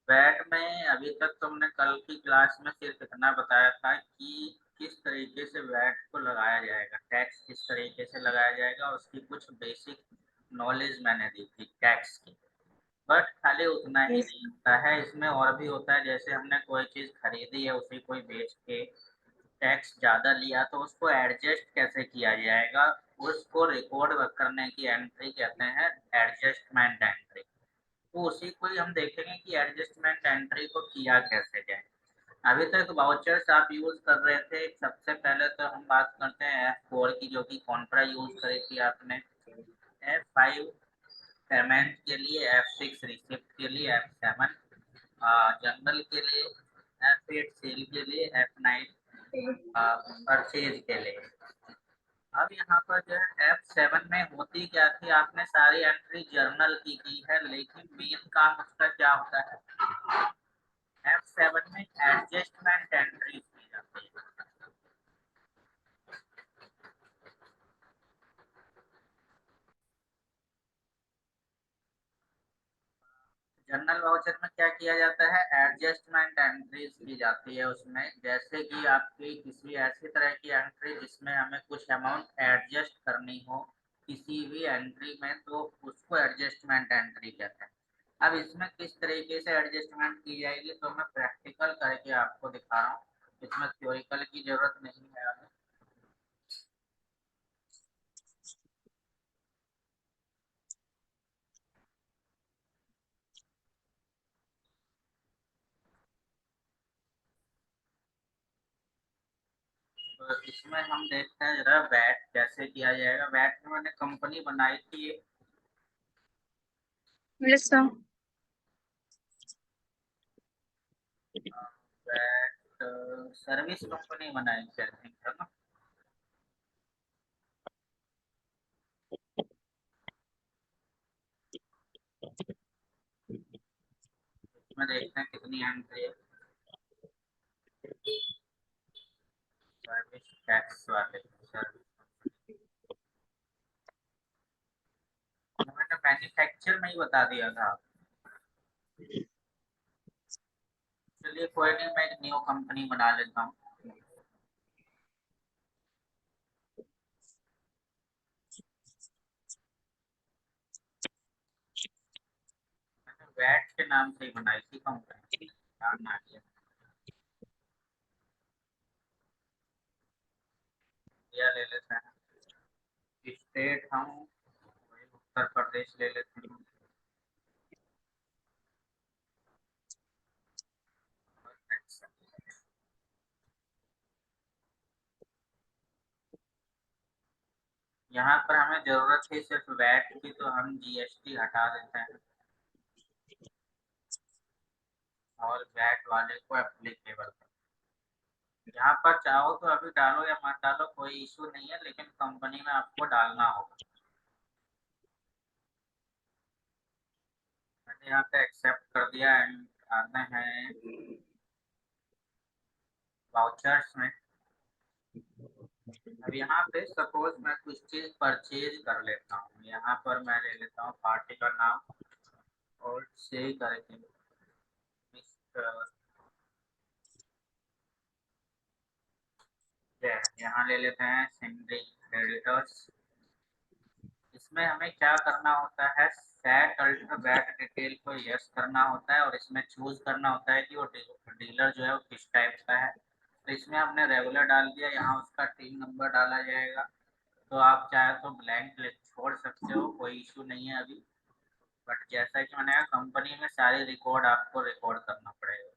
VAT में अभी तक तुमने कल की क्लास में सिर्फ इतना बताया था कि किस तरीके से वैट को लगाया जाएगा, टैक्स किस तरीके से लगाया जाएगा, उसकी कुछ बेसिक नॉलेज मैंने दी थी टैक्स की। बट खाली उतना ही यस। नहीं होता है, इसमें और भी होता है। जैसे हमने कोई चीज खरीदी है, उसे कोई बेच के टैक्स ज्यादा लिया तो उसको एडजस्ट कैसे किया जाएगा, उसको रिकॉर्ड करने की एंट्री कहते हैं एडजस्टमेंट एंट्री। तो उसी को ही हम देखेंगे कि एडजस्टमेंट एंट्री को किया कैसे जाए। अभी तक वाउचर्स आप यूज कर रहे थे। सबसे पहले तो हम बात करते हैं F4 की, जो कि कॉन्ट्रा यूज करी थी आपने। F5 पेमेंट के लिए, F6 रिसिप्ट के लिए, F7 जनरल के लिए, F8 सेल के लिए, F9 परचेज के लिए। अब यहाँ पर जो है F7 में होती क्या थी, आपने सारी एंट्री जर्नल की है, लेकिन मेन काम उसका क्या होता है, F7 में एडजस्टमेंट एंट्री की जाती है। जनरल वाउचर में क्या किया जाता है, एडजस्टमेंट एंट्रीज की जाती है उसमें। जैसे कि आपकी किसी ऐसी तरह की एंट्री जिसमें हमें कुछ अमाउंट एडजस्ट करनी हो किसी भी एंट्री में, तो उसको एडजस्टमेंट एंट्री कहते हैं। अब इसमें किस तरीके से एडजस्टमेंट की जाएगी तो मैं प्रैक्टिकल करके आपको दिखा रहा हूँ, इसमें थ्योरिकल की जरूरत नहीं है। तो इसमें हम देखते हैं जरा वैट कैसे किया जाएगा। वैट में मैंने कंपनी बनाई थी, yes sir. VAT service company बनाई थी आई थिंक, है ना। इसमें देखते हैं कितनी एंट्री है सर्विस टैक्स वाले। सर्विस मैंने मैन्युफैक्चर में ही बता दिया था। चलिए कोई नहीं, मैं एक न्यू कंपनी बना लेता हूँ। मैंने वैट के नाम से ही बनाई थी कंपनी, ध्यान आ गया। इंडिया ले लेते हैं, स्टेट हम वही उत्तर प्रदेश ले लेते हैं। यहाँ पर हमें जरूरत है सिर्फ वैट की, तो हम जीएसटी हटा देते हैं और वैट वाले को एप्लीकेबल। यहाँ पर चाहो तो अभी डालो या मत डालो, कोई इशू नहीं है, लेकिन कंपनी में आपको डालना होगा। मैंने यहाँ पे एक्सेप्ट कर दिया एंड आते हैं वाउचर्स में। अब यहाँ पे सपोज मैं कुछ चीज परचेज कर लेता हूँ, यहाँ पर मैं ले लेता हूँ पार्टी का नाम और से करके मिस्टर जैन। यहाँ ले लेते हैं सिंगल क्रेडिटर्स। इसमें हमें क्या करना होता है, सेट अल्टर वैट डिटेल को यस करना होता है, और इसमें चूज करना होता है कि वो डीलर जो है वो किस टाइप का है। तो इसमें हमने रेगुलर डाल दिया, यहाँ उसका टीम नंबर डाला जाएगा। तो आप चाहे तो ब्लैंक छोड़ सकते हो, कोई इशू नहीं है अभी। बट जैसा कि मैंने कहा, कंपनी में सारे रिकॉर्ड आपको रिकॉर्ड करना पड़ेगा।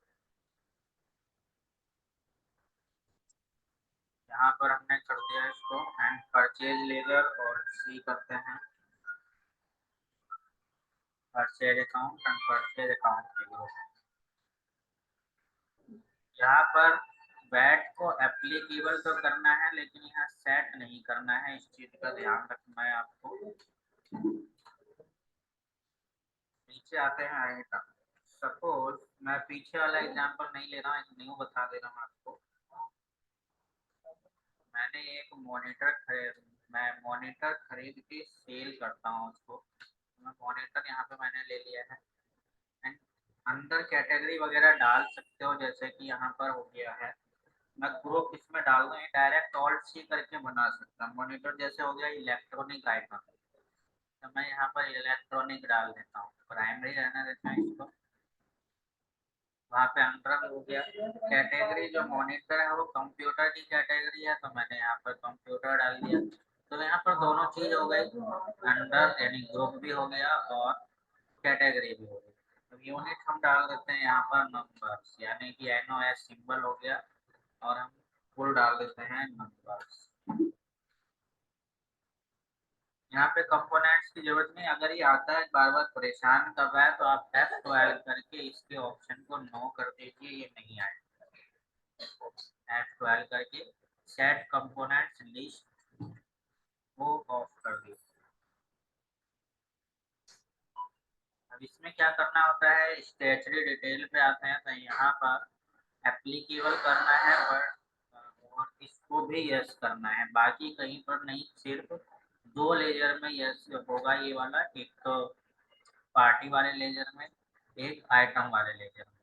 यहाँ पर हमने कर दिया इसको एंड परचेज लेजर, और सी करते हैं purchase account and purchase account के लिए। यहाँ पर वैट को एप्लीकेबल तो करना है, लेकिन यहाँ सेट नहीं करना है, इस चीज का ध्यान रखना है आपको। नीचे आते हैं आगे का। सपोज मैं पीछे वाला एग्जांपल नहीं ले रहा हूँ, एक न्यू बता दे रहा हूँ आपको। मैंने एक मॉनिटर खरीद के सेल करता हूँ उसको। मैं मॉनिटर यहाँ पे मैंने ले लिया है एंड अंदर कैटेगरी वगैरह डाल सकते हो, जैसे कि यहाँ पर हो गया है, मैं ग्रुप इसमें डाल दूँ, डायरेक्ट ऑल्ट सी करके बना सकता हूँ। मॉनिटर जैसे हो गया इलेक्ट्रॉनिक आइटम, तो मैं यहाँ पर इलेक्ट्रॉनिक डाल देता हूँ, प्राइमरी रहने देता हूँ इसको। वहाँ पे अंडर हो गया कैटेगरी, जो मॉनिटर है वो कंप्यूटर की कैटेगरी है, तो मैंने यहाँ पर कंप्यूटर डाल दिया। तो यहाँ पर दोनों चीज हो गई, अंडर यानी ग्रुप भी हो गया और कैटेगरी भी हो गई। तो यूनिट हम डाल देते हैं यहाँ पर नंबर्स, यानी कि NOS सिंबल हो गया, और हम फुल डाल देते हैं नंबर्स। यहाँ पे कंपोनेंट्स की जरूरत नहीं, अगर ये आता है बार बार परेशान कर रहा है तो आप F12 करके इसके ऑप्शन को नो कर दीजिए, ये नहीं आएगा। F12 करके सेट कंपोनेंट्स लिस्ट वो ऑफ कर दीजिए। अब इसमें क्या करना होता है, स्टैच्यूटरी डिटेल पे आते हैं, तो यहाँ पर एप्लीकेबल करना है और इसको भी यस करना है, बाकी कहीं पर नहीं, सिर्फ दो लेजर में यस होगा ये वाला, एक तो पार्टी वाले लेजर में, एक आइटम वाले लेजर में।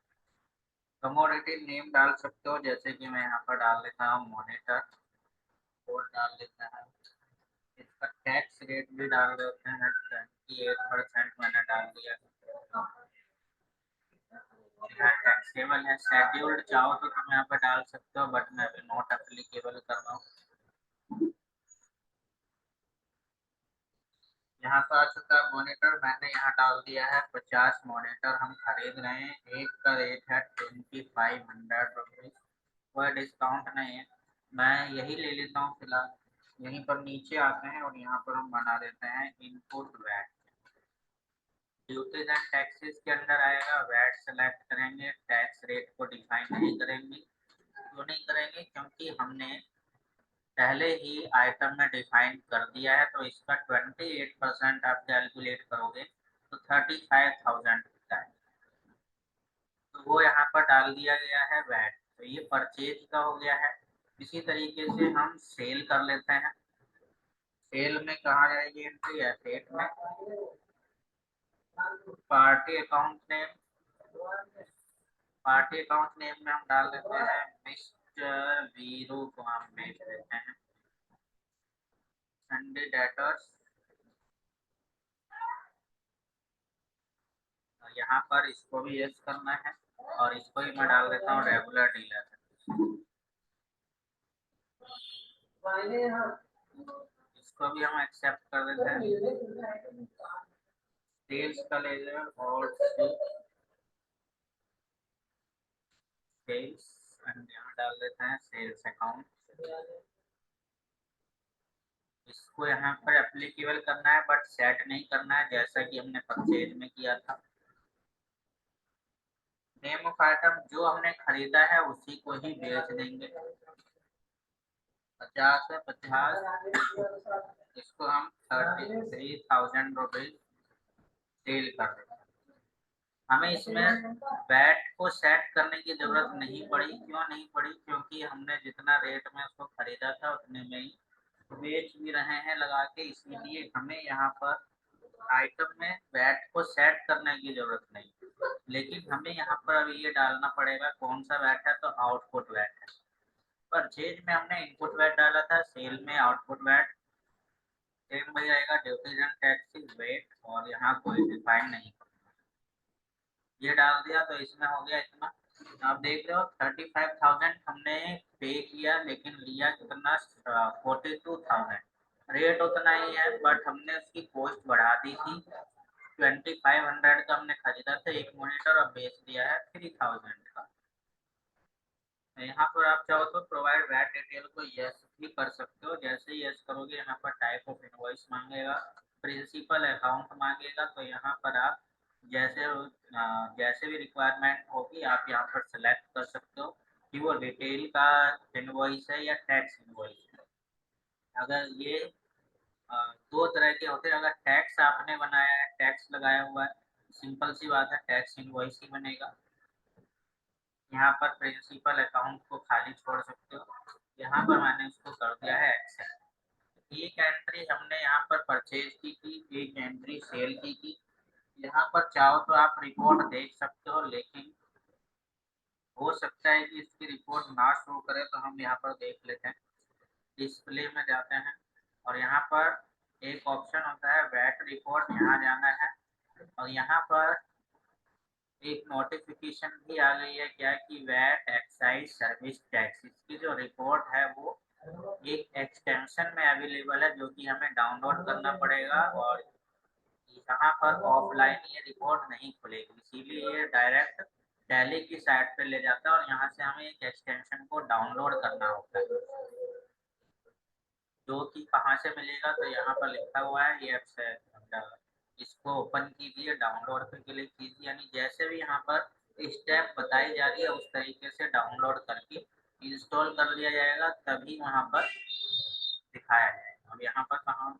कमोडिटी नेम डाल सकते हो, जैसे कि मैं यहाँ पर डाल देता हूँ मॉनिटर, कोड डाल देता है। इसका टैक्स रेट भी डाल देते हैं, 28% मैंने डाल दिया। यहाँ टैक्सेबल है, शेड्यूल्ड चाहो तो तुम यहाँ पे डाल सकते हो, बट मैं अभी नॉट एप्लीकेबल कर रहा हूँ। यहाँ पर आ चुका है मॉनिटर, मैंने यहाँ डाल दिया है 50 मॉनिटर हम खरीद रहे हैं, एक का रेट है 2500 रुपीज, कोई डिस्काउंट नहीं है, मैं यही ले लेता हूँ फिलहाल। यहीं पर नीचे आते हैं और यहाँ पर हम बना देते हैं input VAT. Duties and taxes के अंदर आएगा, वैट सेलेक्ट करेंगे, टैक्स रेट को डिफाइन नहीं करेंगे। क्यों नहीं करेंगे, क्योंकि हमने पहले ही आइटम में डिफाइन कर दिया है, तो इसका 28% आप कैलकुलेट करोगे तो 35,000 होता है, तो वो यहाँ पर डाल दिया गया है वैट, तो ये परचेज का हो गया है। इसी तरीके से हम सेल कर लेते हैं, सेल में कहाँ जाएगी एंट्री, एसेट में, party account name, party account name में हम डाल देते हैं मिस्टर वीरू को हम भेज देते हैं, संडे डेटर्स। यहाँ पर इसको भी यस करना है, और इसको ही मैं डाल देता हूँ रेगुलर डीलर, इसको भी हम एक्सेप्ट कर देते हैं। सेल्स का लेजर और सेल्स, एंड यहाँ डाल देते हैं सेल्स अकाउंट। इसको यहाँ पर एप्लीकेबल करना है, बट सेट नहीं करना है, जैसा कि हमने परचेज में किया था। नेम ऑफ आइटम जो हमने खरीदा है उसी को ही बेच देंगे, 50 है 50, इसको हम 33,000 रुपीज सेल कर देंगे। हमें इसमें वैट को सेट करने की जरूरत नहीं पड़ी, क्यों नहीं पड़ी, क्योंकि हमने जितना रेट में उसको खरीदा था उतने में ही बेच भी रहे हैं लगा के, इसीलिए हमें यहाँ पर आइटम में वैट को सेट करने की जरूरत नहीं। लेकिन हमें यहाँ पर अभी ये डालना पड़ेगा कौन सा वैट है, तो आउटपुट वैट है। परचेज में हमने इनपुट वैट डाला था, सेल में आउटपुट वैट, सेम वही आएगा, ड्यूटीज एंड टैक्सेस वेट, और यहाँ कोई डिफाइन नहीं, ये डाल दिया तो इसमें हो गया इतना। आप देख रहे हो 35,000 हमने पे किया, लेकिन लिया कितना, 42,000, रेट उतना ही है, बट हमने उसकी कॉस्ट बढ़ा दी थी, 2500 का हमने खरीदा था एक मॉनिटर, और बेच दिया है 3000 का। यहाँ पर आप चाहो तो प्रोवाइड वैट डिटेल को यस भी कर सकते हो, जैसे ही यस करोगे यहाँ पर टाइप ऑफ इनवॉइस मांगेगा, प्रिंसिपल अकाउंट मांगेगा, तो यहाँ पर आप जैसे जैसे भी रिक्वायरमेंट होगी आप यहाँ पर सेलेक्ट कर सकते हो कि वो डिटेल का इनवॉइस है या टैक्स इनवॉइस है। अगर ये दो तरह के होते हैं, अगर टैक्स आपने बनाया है, टैक्स लगाया हुआ है, सिंपल सी बात है, टैक्स इनवॉइस ही बनेगा। यहाँ पर प्रिंसिपल अकाउंट को खाली छोड़ सकते हो, यहाँ पर मैंने इसको कर दिया है एक्सेप्ट। एक एंट्री हमने यहाँ पर परचेज की थी, एक एंट्री सेल की थी, यहाँ यहाँ पर चाहो तो आप रिपोर्ट देख सकते हो, लेकिन हो सकता है कि इसकी रिपोर्ट ना शो करे, तो हम यहाँ पर देख लेते हैं। डिस्प्ले में जाते हैं और यहाँ पर एक ऑप्शन होता है वैट रिपोर्ट, यहाँ जाना है और यहाँ पर एक नोटिफिकेशन भी आ गई है क्या कि वैट एक्साइज सर्विस टैक्स, इसकी जो रिपोर्ट है वो एक एक्सटेंशन में अवेलेबल है जो कि हमें डाउनलोड करना पड़ेगा और यहाँ पर ऑफलाइन ये रिपोर्ट नहीं खुलेगी, इसीलिए ये डायरेक्ट टैली की साइट पे ले जाता है और यहाँ से हमें एक एक्सटेंशन को डाउनलोड करना होता है, जो कि कहाँ से मिलेगा, तो यहाँ पर लिखा हुआ है ये से इसको ओपन कीजिए, डाउनलोड पे क्लिक कीजिए, यानी जैसे भी यहाँ पर स्टेप बताई जा रही है उस तरीके से डाउनलोड करके इंस्टॉल कर लिया जाएगा, तभी वहाँ पर दिखाया जाएगा। अब यहाँ पर कहाँ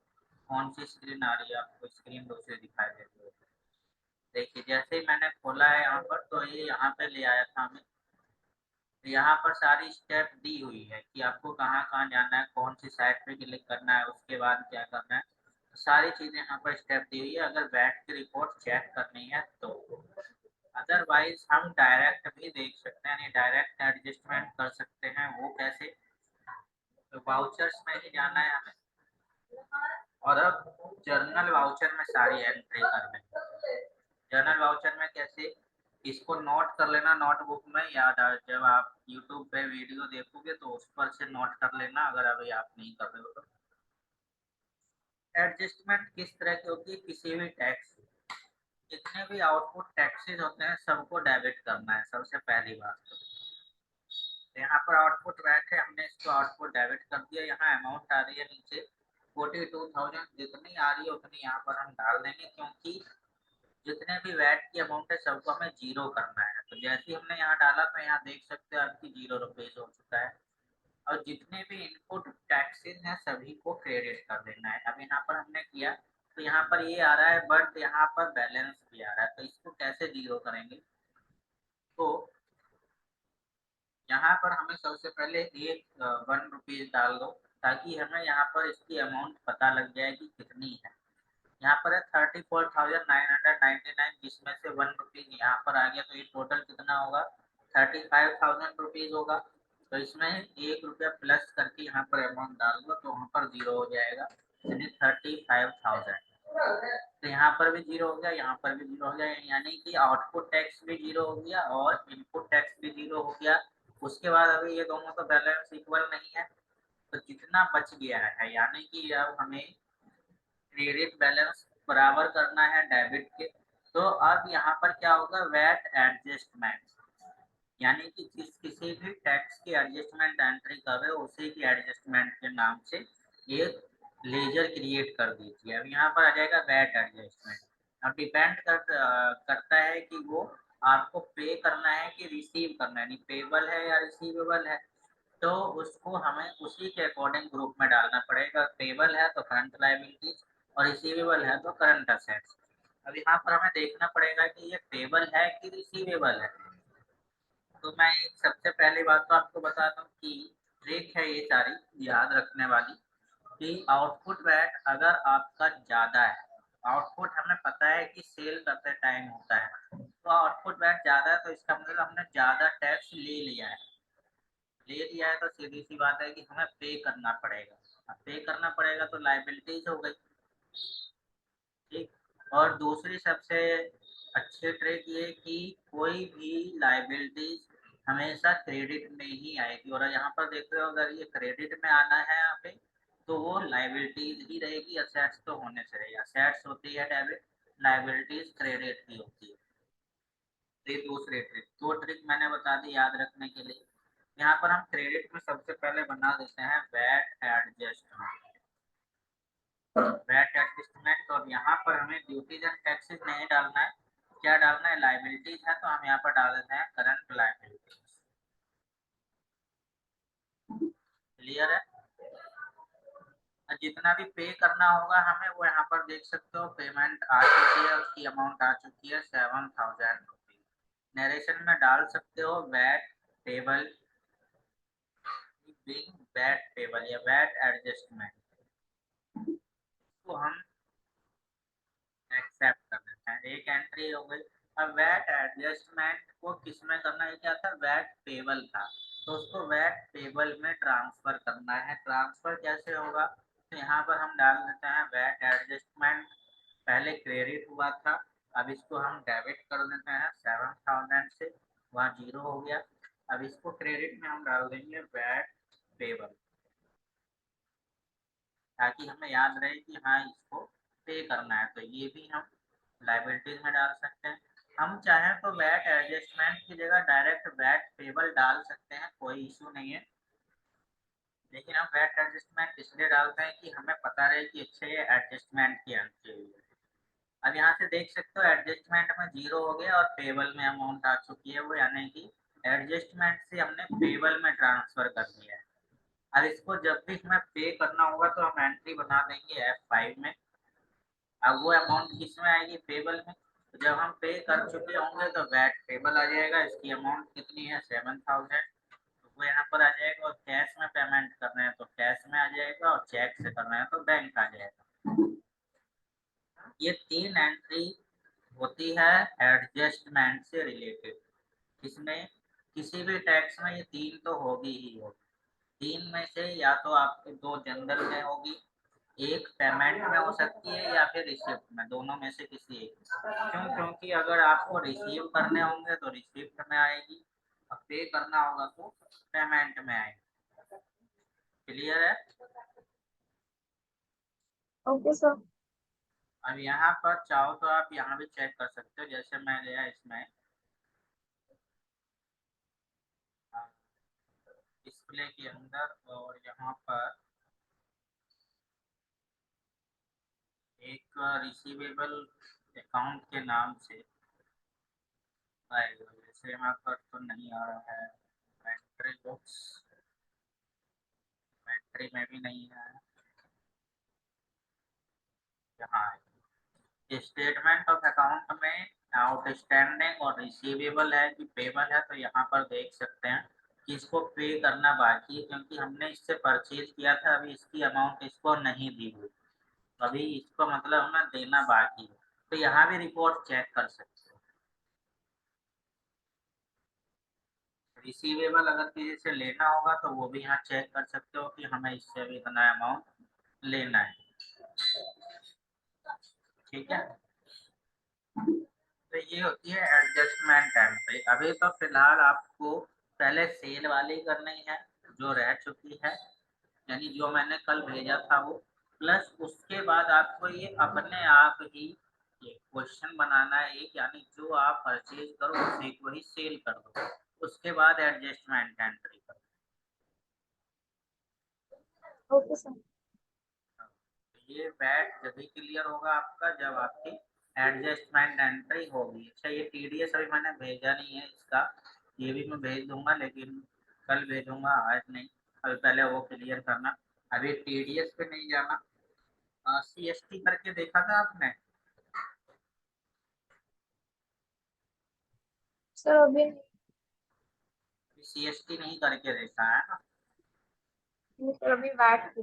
कौन सी स्क्रीन आ रही है, आपको स्क्रीन दूसरी दिखाई देती है। देखिए जैसे ही मैंने खोला है यहाँ पर, तो ये यहाँ पे ले आया था हमें, यहाँ पर सारी स्टेप दी हुई है कि आपको कहाँ कहाँ जाना है, कौन सी साइट पे क्लिक करना है, उसके बाद क्या करना है, तो सारी चीजें यहाँ पर स्टेप दी हुई है अगर वैट की रिपोर्ट चेक करनी है तो। अदरवाइज हम डायरेक्ट भी देख सकते हैं, यानी डायरेक्ट एडजस्टमेंट कर सकते हैं। वो कैसे, तो वाउचर्स में ही जाना है हमें और अब जर्नल वाउचर में सारी एंट्री करनी है। जर्नल वाउचर में कैसे, इसको नोट कर लेना नोटबुक में, या जब आप यूट्यूब पे वीडियो देखोगे तो उस पर से नोट कर लेना अगर अभी आप नहीं कर रहे हो तो। एडजस्टमेंट किस तरह की होती है, किसी भी टैक्स, जितने भी आउटपुट टैक्सेस होते हैं सबको डेबिट करना है सबसे पहली बात। तो यहाँ पर आउटपुट वैट है, हमने इसको आउटपुट डेबिट कर दिया, यहाँ अमाउंट आ रही है नीचे 42,000, जितनी आ रही है उतनी यहाँ पर हम डाल देंगे, क्योंकि जितने भी वैट की अमाउंट है सबको हमें जीरो करना है। तो जैसे ही हमने यहाँ डाला तो यहाँ देख सकते हो आपकी ₹0 हो चुका है, और जितने भी इनपुट टैक्सेस हैं सभी को क्रेडिट कर देना है। अब यहाँ पर हमने किया तो यहाँ पर ये आ रहा है, बट यहाँ पर बैलेंस भी आ रहा है, तो इसको कैसे जीरो करेंगे, तो यहाँ पर हमें सबसे पहले एक ₹1 डाल दो, ताकि हमें यहाँ पर इसकी अमाउंट पता लग जाए कि कितनी है। यहाँ पर है 34,999, जिसमें से ₹1 यहाँ पर आ गया, तो ये टोटल कितना होगा, 35,000 रुपीज होगा। तो इसमें ₹1 प्लस करके यहाँ पर अमाउंट डाल दो, तो वहाँ पर जीरो हो जाएगा, यानी 35,000। तो यहाँ पर भी जीरो हो गया, यहाँ पर भी जीरो हो गया, यानी कि आउटपुट टैक्स भी जीरो हो गया और इनपुट टैक्स भी जीरो हो गया। उसके बाद अभी ये दोनों तो बैलेंस इक्वल नहीं है, तो जितना बच गया है, यानी कि अब हमें क्रेडिट बैलेंस बराबर करना है डेबिट के। तो अब यहाँ पर क्या होगा, वैट एडजस्टमेंट, यानी कि जिस किसी भी टैक्स की एडजस्टमेंट एंट्री कर रहे हो उसी की एडजस्टमेंट के नाम से एक लेजर क्रिएट कर दीजिए। अब यहाँ पर आ जाएगा वैट एडजस्टमेंट। अब डिपेंड करता है कि वो आपको पे करना है कि रिसीव करना है, यानी पेबल है या रिसीवेबल है, तो उसको हमें उसी के अकॉर्डिंग ग्रुप में डालना पड़ेगा। पेबल है तो करंट लायबिलिटीज और रिसीवेबल है तो करंट असेट्स। अब यहाँ पर हमें देखना पड़ेगा कि ये पेबल है कि रिसीवेबल है। तो मैं एक सबसे पहली बात तो आपको बता दूं कि ट्रिक है ये सारी याद रखने वाली, कि आउटपुट वैट अगर आपका ज़्यादा है, आउटपुट हमें पता है कि सेल करते टाइम होता है, तो आउटपुट वैट ज़्यादा है तो इसका मतलब हमने ज़्यादा टैक्स ले लिया है तो सीधी सी बात है कि हमें पे करना पड़ेगा। अब पे करना पड़ेगा तो लाइबिलिटीज हो गई, ठीक। और दूसरी सबसे अच्छी ट्रिक ये कि कोई भी लाइबिलिटीज हमेशा क्रेडिट में ही आएगी, और यहाँ पर देख रहे हो अगर ये क्रेडिट में आना है यहाँ पे तो वो लाइबिलिटीज ही रहेगी, असेट्स तो होने से रहेगी, असेट्स होती है डेबिट, लाइबिलिटीज क्रेडिट की होती है। तो ये दूसरी ट्रिक, दो ट्रिक मैंने बता दी याद रखने के लिए। यहाँ पर हम क्रेडिट में सबसे पहले बना देते हैं वैट एडजस्टमेंट, वैट एडजस्टमेंट, और यहाँ पर हमें ड्यूटीज एंड टैक्सेस नहीं डालना है, क्या डालना है, लाइबिलिटीज है तो हम यहाँ पर डाल देते हैं करंट लाइबिलिटीज। क्लियर है। जितना भी पे करना होगा हमें वो यहाँ पर देख सकते हो, पेमेंट आ चुकी है, उसकी अमाउंट आ चुकी है ₹7,000। नरेशन में डाल सकते हो VAT table, being VAT table या वैट एडजस्टमेंट, तो हम एक्सेप्ट कर देते हैं। एक एंट्री हो गई। अब वैट एडजस्टमेंट को किस में करना है, क्या था, वैट पेबल था, तो उसको वैट पेबल में ट्रांसफर करना है। ट्रांसफर कैसे होगा, तो यहाँ पर हम डाल देते हैं वैट एडजस्टमेंट, पहले क्रेडिट हुआ था, अब इसको हम डेबिट कर देते हैं 7000 से, वहाँ 0 हो गया। अब इसको क्रेडिट में हम डाल देंगे वैट पेबल, ताकि हमें याद रहे कि हाँ इसको पे करना है। तो ये भी हम लाइबिलिटीज में डाल सकते हैं। हम चाहें तो वैट एडजस्टमेंट की जगह डायरेक्ट वैट पेबल डाल सकते हैं, कोई इशू नहीं है, लेकिन हम वैट एडजस्टमेंट इसलिए डालते हैं कि हमें पता रहे कि अच्छा ये एडजस्टमेंट की एंट्री हुई है। अब यहाँ से देख सकते हो एडजस्टमेंट में 0 हो गया और पेबल में अमाउंट आ चुकी है वो, यानी कि एडजस्टमेंट से हमने पेबल में ट्रांसफर कर दिया है। अब इसको जब भी हमें पे करना होगा तो हम एंट्री बना देंगे F5 में। अब वो अमाउंट किस में आएगी, पेबल में, तो जब हम पे कर चुके होंगे तो वैट पेबल आ जाएगा। इसकी अमाउंट कितनी है, 7000, तो वो यहाँ पर आ जाएगा। और कैश में पेमेंट करना है तो कैश में आ जाएगा, और चेक से करना है तो बैंक आ जाएगा। ये 3 एंट्री होती है एडजस्टमेंट से रिलेटेड। इसमें किसी भी टैक्स में ये 3 तो होगी ही होगी। 3 में से या तो आपके 2 जनरल में होगी, एक पेमेंट में हो सकती है, या फिर रिसिप्ट में, दोनों में से किसी एक में। क्यों, क्योंकि अगर आपको रिसीव करने होंगे तो रिसिप्ट में आएगी, और पे करना होगा तो पेमेंट में आएगी। क्लियर है। Okay sir. अब यहाँ पर चाहो तो आप यहाँ भी चेक कर सकते हो, जैसे मैं गया इसमें डिस्प्ले के अंदर, और यहाँ पर एक रिसीवेबल अकाउंट के नाम से आएगा, जैसे यहाँ पर तो नहीं आ रहा है, एंट्री बुक्स, एंट्री में भी नहीं है, यहाँ स्टेटमेंट ऑफ अकाउंट में आउटस्टैंडिंग और रिसीवेबल है कि पेबल है, तो यहाँ पर देख सकते हैं कि इसको पे करना बाकी है, क्योंकि हमने इससे परचेज किया था, अभी इसकी अमाउंट इसको नहीं दी हुई, अभी इसको मतलब हमें देना बाकी है। तो यहाँ भी रिपोर्ट चेक कर सकते हो। रिसीवेबल अगर किसी से लेना होगा तो वो भी यहाँ चेक कर सकते हो कि हमें इससे भी इतना अमाउंट लेना है। ठीक है, तो ये होती है एडजस्टमेंट एंट्री। अभी तो फिलहाल आपको पहले सेल वाली करनी है जो रह चुकी है, यानी जो मैंने कल भेजा था वो, प्लस उसके बाद आपको ये अपने आप ही एक क्वेश्चन बनाना है एक, यानी जो आप परचेज करो उसी को ही सेल कर दो, उसके बाद एडजस्टमेंट एंट्री करो। Okay sir. ये बैट जब भी क्लियर होगा आपका जब आपकी एडजस्टमेंट एंट्री होगी। अच्छा, ये टीडीएस अभी मैंने भेजा नहीं है इसका, ये भी मैं भेज दूंगा, लेकिन कल भेजूंगा, आज नहीं। अभी पहले वो क्लियर करना, अभी टीडीएस पे नहीं जाना। सीएसटी करके देखा था आपने, सर अभी सीएसटी नहीं करके देखा है ना, नहीं सर, अभी बैठ के।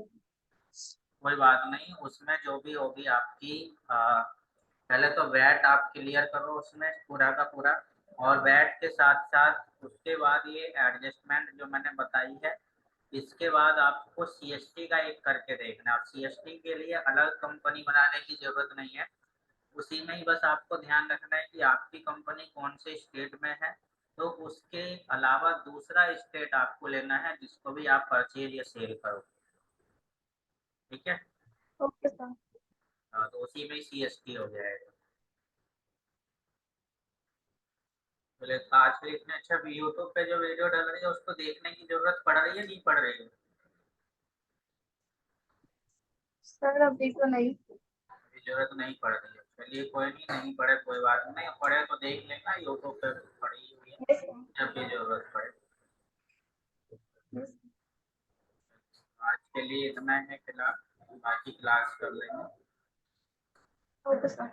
कोई बात नहीं, उसमें जो भी होगी आपकी पहले तो वैट आप क्लियर करो उसमें पूरा का पूरा, और वैट के साथ साथ उसके बाद ये एडजस्टमेंट जो मैंने बताई है, इसके बाद आपको सीएसटी का एक करके देखना है। और सीएसटी के लिए अलग कंपनी बनाने की जरूरत नहीं है, उसी में ही बस आपको ध्यान रखना है कि आपकी कंपनी कौन से स्टेट में है, तो उसके अलावा दूसरा स्टेट आपको लेना है जिसको भी आप परचेज या सेल करो। ठीक है, ओके सर। तो उसी में सीएसटी हो जाएगा। बोले आज फिर इतने अच्छा यूट्यूब पे जो वीडियो डाल रही है उसको देखने की जरूरत पड़ रही है, नहीं पड़ रही है, सर अभी तो नहीं। अभी जरूरत नहीं पड़ रही है। चलिए कोई नहीं, नहीं पड़े कोई बात नहीं, पड़े तो देख लेना, यूट्यूब पे पड़ी हुई है, यस सर। जब भी जरूरत पड़े। यस। आज के लिए इतना है फिलहाल, बाकी क्लास कर लेंगे। Okay sir.